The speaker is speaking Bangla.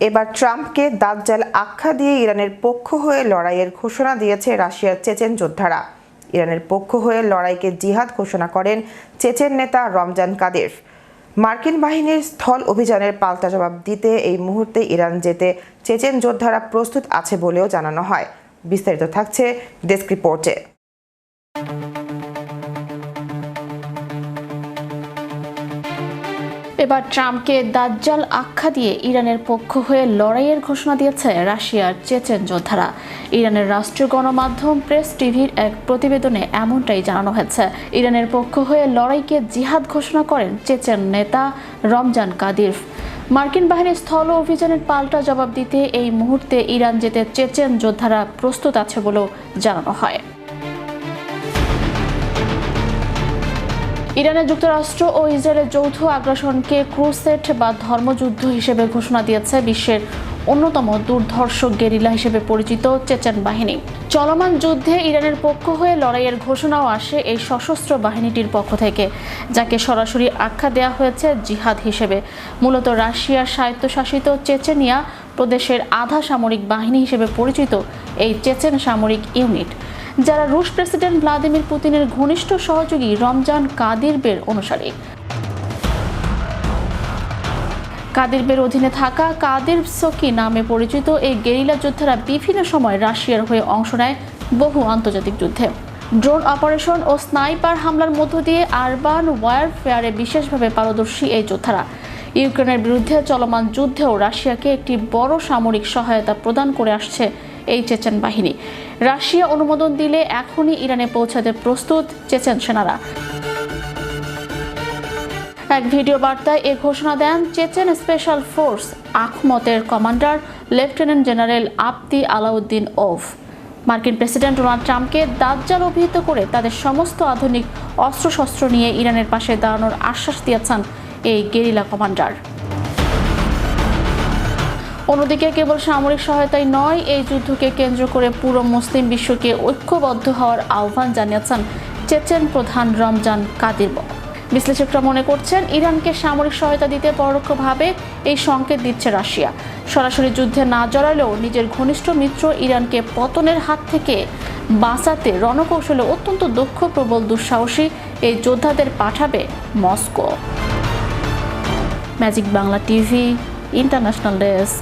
এবার ট্রাম্পকে দাজ্জাল আখ্যা দিয়ে ইরানের পক্ষ হয়ে লড়াইয়ের ঘোষণা দিয়েছে রাশিয়ার চেচেন যোদ্ধারা। ইরানের পক্ষ হয়ে লড়াইকে জিহাদ ঘোষণা করেন চেচেন নেতা রমজান কাদিরভ। মার্কিন বাহিনীর স্থল অভিযানের পাল্টা জবাব দিতে এই মুহূর্তে ইরান যেতে চেচেন যোদ্ধারা প্রস্তুত আছে বলেও জানানো হয়। বিস্তারিত থাকছে ডেস্ক রিপোর্টে। এবার ট্রাম্পকে দাজ্জাল আখ্যা দিয়ে ইরানের পক্ষ হয়ে লড়াইয়ের ঘোষণা দিয়েছে রাশিয়ার চেচেন যোদ্ধারা। ইরানের রাষ্ট্রীয় গণমাধ্যম প্রেস টিভির এক প্রতিবেদনে এমনটাই জানানো হয়েছে। ইরানের পক্ষ হয়ে লড়াইকে জিহাদ ঘোষণা করেন চেচেন নেতা রমজান কাদিরভ। মার্কিন বাহিনীর স্থল অভিযানের পাল্টা জবাব দিতে এই মুহূর্তে ইরান যেতে চেচেন যোদ্ধারা প্রস্তুত আছে বলেও জানানো হয়। ইরানের যুক্তরাষ্ট্র ও ইসরায়েলের যৌথ আগ্রাসনকে ক্রুসেড বা ধর্মযুদ্ধ হিসেবে ঘোষণা দিয়েছে বিশ্বের অন্যতম দুর্ধর্ষ গেরিলা হিসেবে পরিচিত চেচেন বাহিনী। চলমান যুদ্ধে ইরানের পক্ষ হয়ে লড়াইয়ের ঘোষণাও আসে এই সশস্ত্র বাহিনীটির পক্ষ থেকে, যাকে সরাসরি আখ্যা দেওয়া হয়েছে জিহাদ হিসেবে। মূলত রাশিয়ার স্বায়ত্তশাসিত চেচেনিয়া প্রদেশের আধা সামরিক বাহিনী হিসেবে পরিচিত এই চেচেন সামরিক ইউনিট, যারা রুশ প্রেসিডেন্ট ভ্লাদিমির পুতিনের ঘনিষ্ঠ সহযোগী রমজান কাদিরভের অনুসারী। কাদিরভের অধীনে থাকা কাদিরভসকি নামে পরিচিত এই গেরিলা যোদ্ধারা বিভিন্ন সময় রাশিয়ার হয়ে অংশ নেয় বহু আন্তর্জাতিক যুদ্ধে। ড্রোন অপারেশন ও স্নাইপার হামলার মধ্য দিয়ে আরবান ওয়ারফেয়ারে বিশেষভাবে পারদর্শী এই যোদ্ধারা ইউক্রেনের বিরুদ্ধে চলমান যুদ্ধেও রাশিয়াকে একটি বড় সামরিক সহায়তা প্রদান করে আসছে এই চেচেন বাহিনী। রাশিয়া অনুমোদন দিলে এখনই ইরানে পৌঁছাতে প্রস্তুত চেচেন সেনারা। এক ভিডিও বার্তায় এ ঘোষণা দেন চেচেন স্পেশাল ফোর্স আখমতের commander lieutenant general Apti Alaudinov. মার্কিন প্রেসিডেন্ট ডোনাল্ড ট্রাম্পকে দাজ্জাল অভিহিত করে তাদের সমস্ত আধুনিক অস্ত্রশস্ত্র নিয়ে ইরানের পাশে দাঁড়ানোর আশ্বাস দিয়েছেন এই গেরিলা কমান্ডার। অন্যদিকে কেবল সামরিক সহায়তাই নয়, এই যুদ্ধকে কেন্দ্র করে পুরো মুসলিম বিশ্বকে ঐক্যবদ্ধ হওয়ার আহ্বান জানিয়েছেন চেচেন প্রধান রমজান কাদিরভ। বিশ্লেষকরা মনে করছেন, ইরানকে সামরিক সহায়তা দিতে পরোক্ষভাবে এই সংকেত দিচ্ছে রাশিয়া। সরাসরি যুদ্ধে না জড়ালেও নিজের ঘনিষ্ঠ মিত্র ইরানকে পতনের হাত থেকে বাঁচাতে রণকৌশলে অত্যন্ত দক্ষ, প্রবল, দুঃসাহসী এই যোদ্ধাদের পাঠাবে Moscow. Magic Bangla TV, international desk.